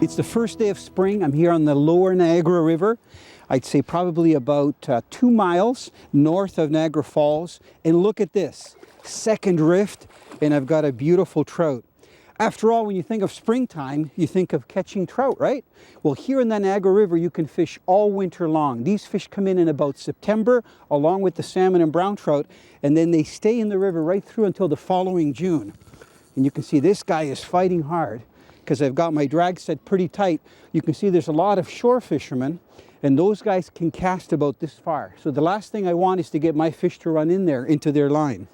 It's the first day of spring. I'm here on the lower Niagara River. I'd say probably about 2 miles north of Niagara Falls. And look at this, second rift, and I've got a beautiful trout. After all, when you think of springtime, you think of catching trout, right? Well, here in the Niagara River, you can fish all winter long. These fish come in about September, along with the salmon and brown trout, and then they stay in the river right through until the following June. And you can see this guy is fighting hard because I've got my drag set pretty tight. You can see there's a lot of shore fishermen, and those guys can cast about this far. So the last thing I want is to get my fish to run in there into their line.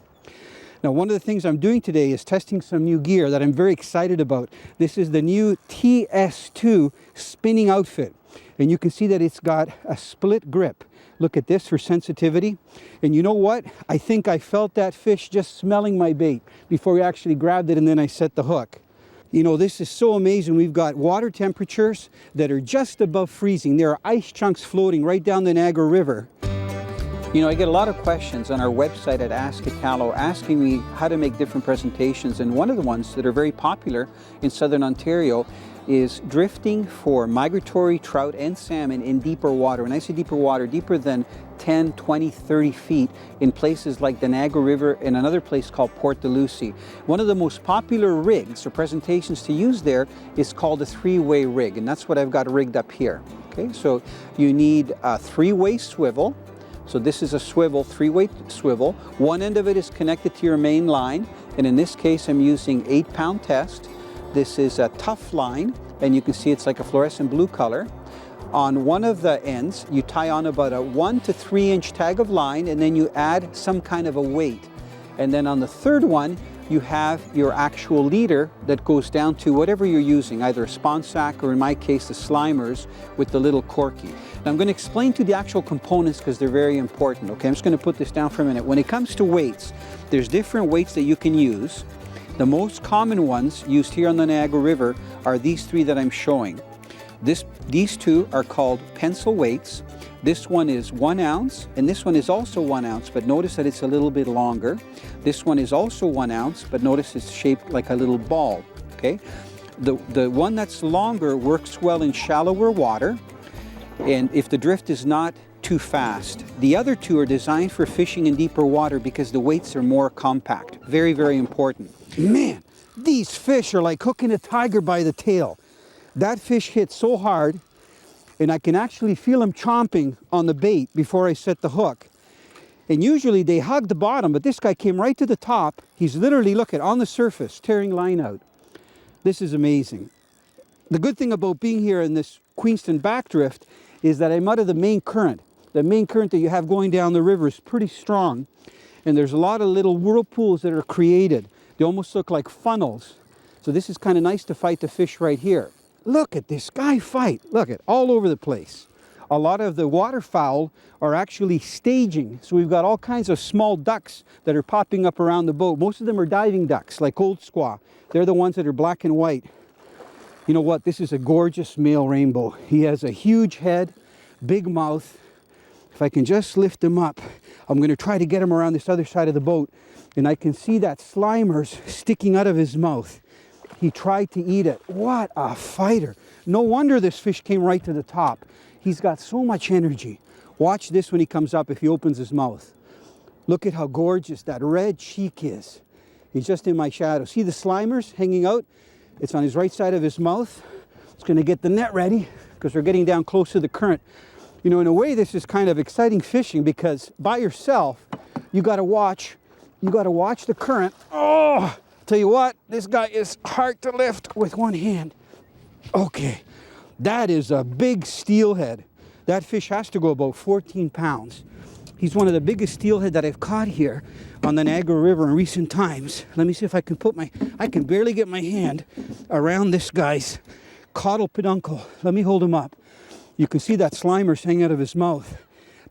Now, one of the things I'm doing today is testing some new gear that I'm very excited about. This is the new TS2 spinning outfit. And you can see that it's got a split grip. Look at this for sensitivity. And you know what? I think I felt that fish just smelling my bait before we actually grabbed it, and then I set the hook. You know, this is so amazing. We've got water temperatures that are just above freezing. There are ice chunks floating right down the Niagara River. You know, I get a lot of questions on our website at Ask Italo asking me how to make different presentations, and one of the ones that are very popular in southern Ontario is drifting for migratory trout and salmon in deeper water. When I say deeper water, deeper than 10, 20, 30 feet in places like the Niagara River and another place called Port de Lucie. One of the most popular rigs or presentations to use there is called a three-way rig, and that's what I've got rigged up here. Okay, so you need a three-way swivel. So this is a swivel, three-way swivel. One end of it is connected to your main line, and in this case I'm using 8-pound test. This is a tough line, and you can see it's like a fluorescent blue color. On one of the ends, you tie on about a 1 to 3 inch tag of line, and then you add some kind of a weight. And then on the third one, you have your actual leader that goes down to whatever you're using, either a spawn sack or in my case, the Slimers with the little corky. Now I'm going to explain to the actual components because they're very important. Okay, I'm just going to put this down for a minute. When it comes to weights, there's different weights that you can use. The most common ones used here on the Niagara River are these three that I'm showing. These two are called pencil weights. This one is 1 ounce, and this one is also 1 ounce, but notice that it's a little bit longer. This one is also 1 ounce, but notice it's shaped like a little ball, okay? The one that's longer works well in shallower water, and if the drift is not too fast. The other two are designed for fishing in deeper water because the weights are more compact. Very, very important. Man, these fish are like hooking a tiger by the tail. That fish hit so hard, and I can actually feel him chomping on the bait before I set the hook. And usually they hug the bottom, but this guy came right to the top. He's literally, look at, on the surface, tearing line out. This is amazing. The good thing about being here in this Queenston backdrift is that I'm out of the main current. The main current that you have going down the river is pretty strong, and there's a lot of little whirlpools that are created. They almost look like funnels. So this is kind of nice to fight the fish right here. Look at this guy fight. Look at all over the place. A lot of the waterfowl are actually staging. So we've got all kinds of small ducks that are popping up around the boat. Most of them are diving ducks, like old squaw. They're the ones that are black and white. You know what? This is a gorgeous male rainbow. He has a huge head, big mouth. If I can just lift him up, I'm going to try to get him around this other side of the boat. And I can see that Slimers sticking out of his mouth. He tried to eat it. What a fighter. No wonder this fish came right to the top. He's got so much energy. Watch this when he comes up if he opens his mouth. Look at how gorgeous that red cheek is. He's just in my shadow. See the Slimers hanging out? It's on his right side of his mouth. It's going to get the net ready because we're getting down close to the current. You know, in a way, this is kind of exciting fishing because by yourself, you got to watch the current. Oh! Tell you what, this guy is hard to lift with one hand. Okay, that is a big steelhead. That fish has to go about 14 pounds. He's one of the biggest steelhead that I've caught here on the Niagara River in recent times. Let me see if I can I can barely get my hand around this guy's caudal peduncle. Let me hold him up. You can see that Slimer's hanging out of his mouth.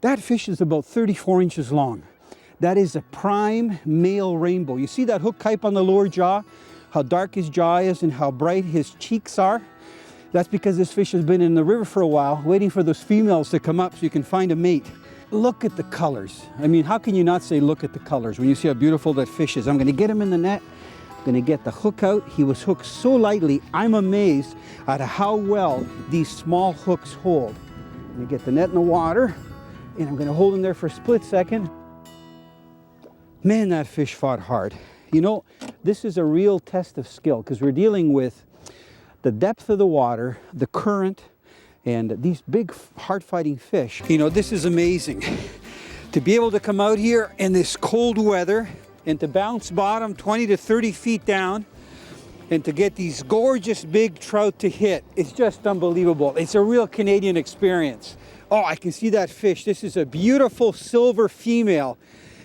That fish is about 34 inches long. That is a prime male rainbow. You see that hook type on the lower jaw? How dark his jaw is and how bright his cheeks are? That's because this fish has been in the river for a while, waiting for those females to come up so you can find a mate. Look at the colors. I mean, how can you not say look at the colors when you see how beautiful that fish is? I'm going to get him in the net. Gonna get the hook out. He was hooked so lightly, I'm amazed at how well these small hooks hold. I'm gonna get the net in the water, and I'm gonna hold him there for a split second. Man, that fish fought hard. You know, this is a real test of skill because we're dealing with the depth of the water, the current, and these big hard-fighting fish. You know, this is amazing. To be able to come out here in this cold weather and to bounce bottom 20 to 30 feet down and to get these gorgeous big trout to hit, it's just unbelievable. It's a real Canadian experience. Oh, I can see that fish. This is a beautiful silver female,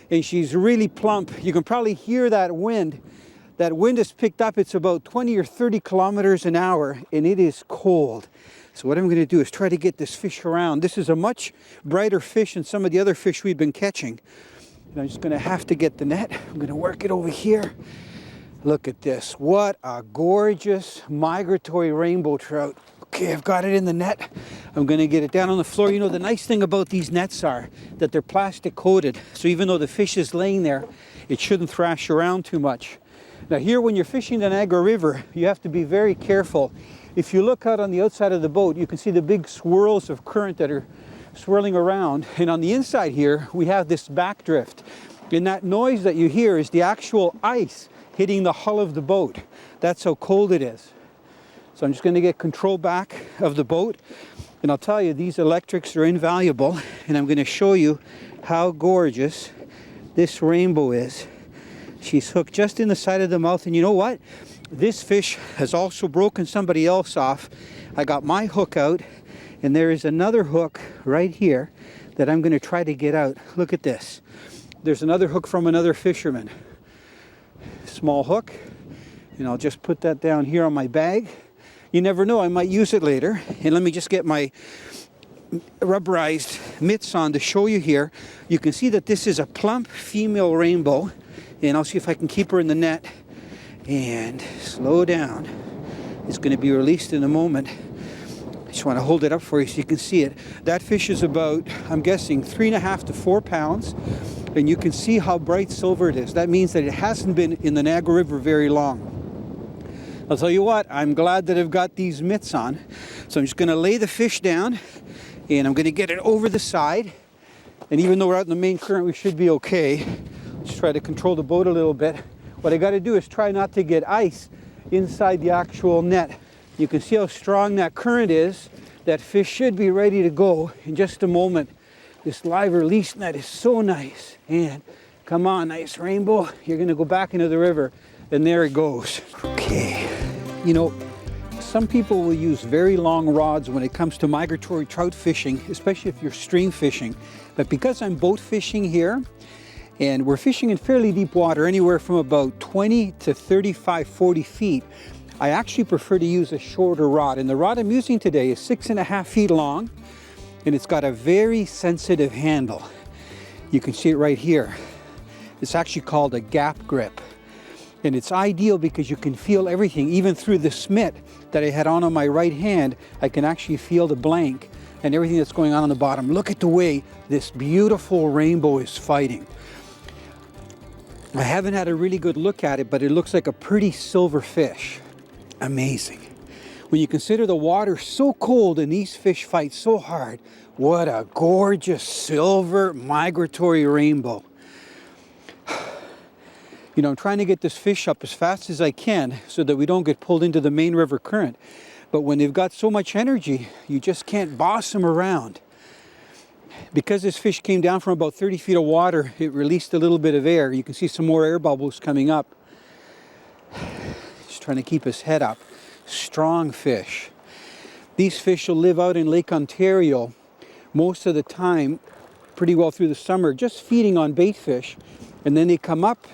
and she's really plump. You can probably hear that wind. That wind is picked up. It's about 20 or 30 kilometers an hour, and it is cold. So what I'm going to do is try to get this fish around. This is a much brighter fish than some of the other fish we've been catching. And I'm just going to have to get the net. I'm going to work it over here. Look at this. What a gorgeous migratory rainbow trout. Okay, I've got it in the net. I'm going to get it down on the floor. You know, the nice thing about these nets are that they're plastic coated. So even though the fish is laying there, it shouldn't thrash around too much. Now here, when you're fishing the Niagara River, you have to be very careful. If you look out on the outside of the boat, you can see the big swirls of current that are swirling around. And on the inside here, we have this backdrift. And that noise that you hear is the actual ice hitting the hull of the boat. That's how cold it is. So I'm just going to get control back of the boat. And I'll tell you, these electrics are invaluable. And I'm going to show you how gorgeous this rainbow is. She's hooked just in the side of the mouth. And you know what? This fish has also broken somebody else off. I got my hook out, and there is another hook right here that I'm going to try to get out. Look at this. There's another hook from another fisherman. Small hook, and I'll just put that down here on my bag. You never know, I might use it later. And let me just get my rubberized mitts on to show you here. You can see that this is a plump female rainbow, and I'll see if I can keep her in the net. And slow down. It's going to be released in a moment. I just want to hold it up for you so you can see it. That fish is about, I'm guessing, 3.5 to 4 pounds. And you can see how bright silver it is. That means that it hasn't been in the Niagara River very long. I'll tell you what, I'm glad that I've got these mitts on. So I'm just going to lay the fish down, and I'm going to get it over the side. And even though we're out in the main current, we should be okay. Just try to control the boat a little bit. What I got to do is try not to get ice inside the actual net. You can see how strong that current is. That fish should be ready to go in just a moment. This live release net is so nice. And come on, nice rainbow. You're going to go back into the river, and there it goes. Okay. You know, some people will use very long rods when it comes to migratory trout fishing, especially if you're stream fishing. But because I'm boat fishing here, and we're fishing in fairly deep water, anywhere from about 20 to 35, 40 feet, I actually prefer to use a shorter rod. And the rod I'm using today is 6.5 feet long, and it's got a very sensitive handle. You can see it right here. It's actually called a gap grip. And it's ideal because you can feel everything, even through the mitt that I had on my right hand. I can actually feel the blank and everything that's going on the bottom. Look at the way this beautiful rainbow is fighting. I haven't had a really good look at it, but it looks like a pretty silver fish. Amazing. When you consider the water so cold and these fish fight so hard, what a gorgeous silver migratory rainbow. You know, I'm trying to get this fish up as fast as I can so that we don't get pulled into the main river current. But when they've got so much energy, you just can't boss them around. Because this fish came down from about 30 feet of water, it released a little bit of air. You can see some more air bubbles coming up. Just trying to keep his head up. Strong fish. These fish will live out in Lake Ontario most of the time, pretty well through the summer, just feeding on bait fish. And then they come up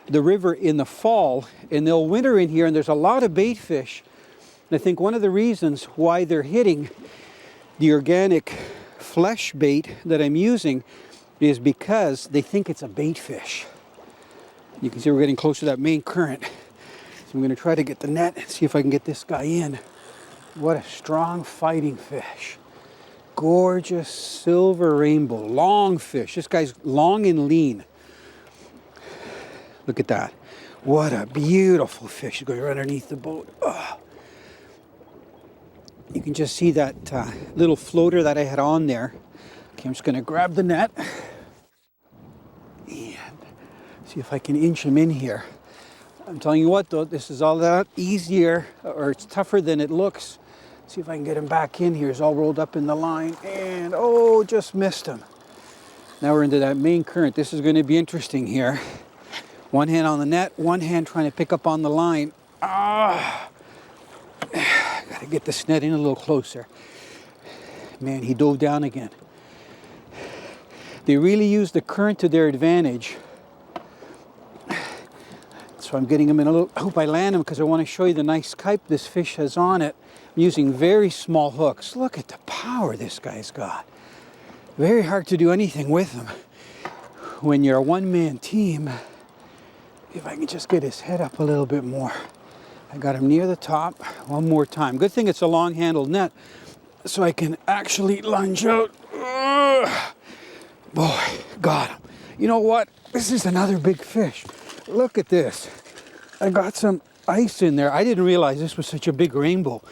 the river in the fall, and they'll winter in here, and there's a lot of bait fish. And I think one of the reasons why they're hitting the organic flesh bait that I'm using is because they think it's a bait fish. You can see we're getting close to that main current. So I'm going to try to get the net and see if I can get this guy in. What a strong fighting fish. Gorgeous silver rainbow, long fish. This guy's long and lean. Look at that. What a beautiful fish going right underneath the boat. Oh. You can just see that little floater that I had on there. Okay, I'm just going to grab the net and see if I can inch him in here. I'm telling you what though, this is all that easier, or it's tougher than it looks. See if I can get him back in here. He's all rolled up in the line and oh, just missed him. Now we're into that main current. This is going to be interesting here. One hand on the net, one hand trying to pick up on the line. Ah, gotta get this net in a little closer. Man, he dove down again. They really use the current to their advantage. So I'm getting him in a little, I hope I land him because I want to show you the nice kype this fish has on it. I'm using very small hooks. Look at the power this guy's got. Very hard to do anything with him when you're a one-man team. If I can just get his head up a little bit more. I got him near the top. One more time. Good thing it's a long-handled net so I can actually lunge out. Ugh. Boy, got him. You know what? This is another big fish. Look at this. I got some ice in there. I didn't realize this was such a big rainbow.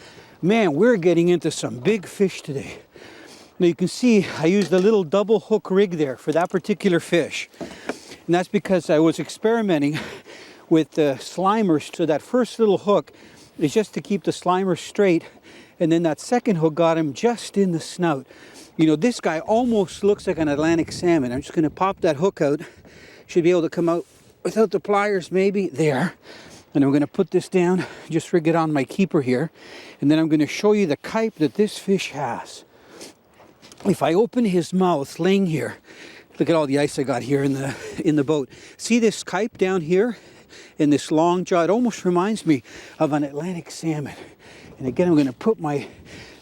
Man, we're getting into some big fish today. Now you can see I used a little double hook rig there for that particular fish. And that's because I was experimenting with the slimers. So that first little hook is just to keep the slimer straight. And then that second hook got him just in the snout. You know, this guy almost looks like an Atlantic salmon. I'm just going to pop that hook out. Should be able to come out without the pliers maybe. There. And I'm going to put this down, just rig it on my keeper here. And then I'm going to show you the kype that this fish has. If I open his mouth laying here, look at all the ice I got here in the boat. See this kype down here in this long jaw? It almost reminds me of an Atlantic salmon. And again, I'm going to put my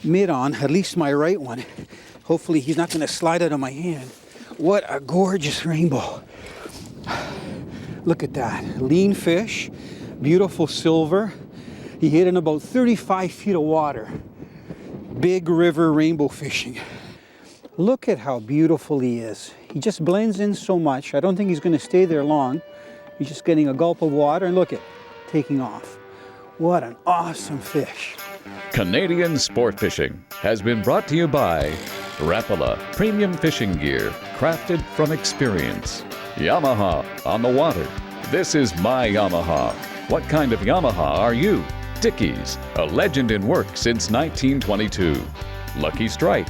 mitt on, at least my right one. Hopefully he's not going to slide out of my hand. What a gorgeous rainbow. Look at that. Lean fish, beautiful silver. He hit in about 35 feet of water. Big river rainbow fishing. Look at how beautiful he is. He just blends in so much. I don't think he's going to stay there long. He's just getting a gulp of water and look at, taking off. What an awesome fish. Canadian Sport Fishing has been brought to you by Rapala Premium Fishing Gear, crafted from experience. Yamaha on the water. This is my Yamaha. What kind of Yamaha are you? Dickies, a legend in work since 1922. Lucky Strike.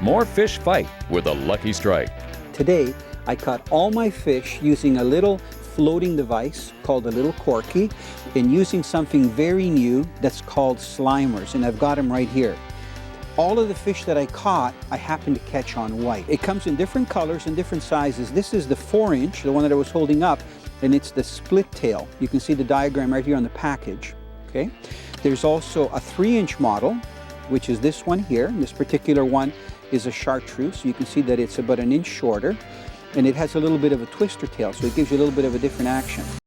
More fish fight with a Lucky Strike. Today, I caught all my fish using a little floating device called a little corky and using something very new that's called slimers, and I've got them right here. All of the fish that I caught, I happened to catch on white. It comes in different colors and different sizes. This is the 4-inch, the one that I was holding up, and it's the split tail. You can see the diagram right here on the package. Okay. There's also a 3-inch model, which is this one here. And this particular one is a chartreuse. You can see that it's about 1 inch shorter, and it has a little bit of a twister tail, so it gives you a little bit of a different action.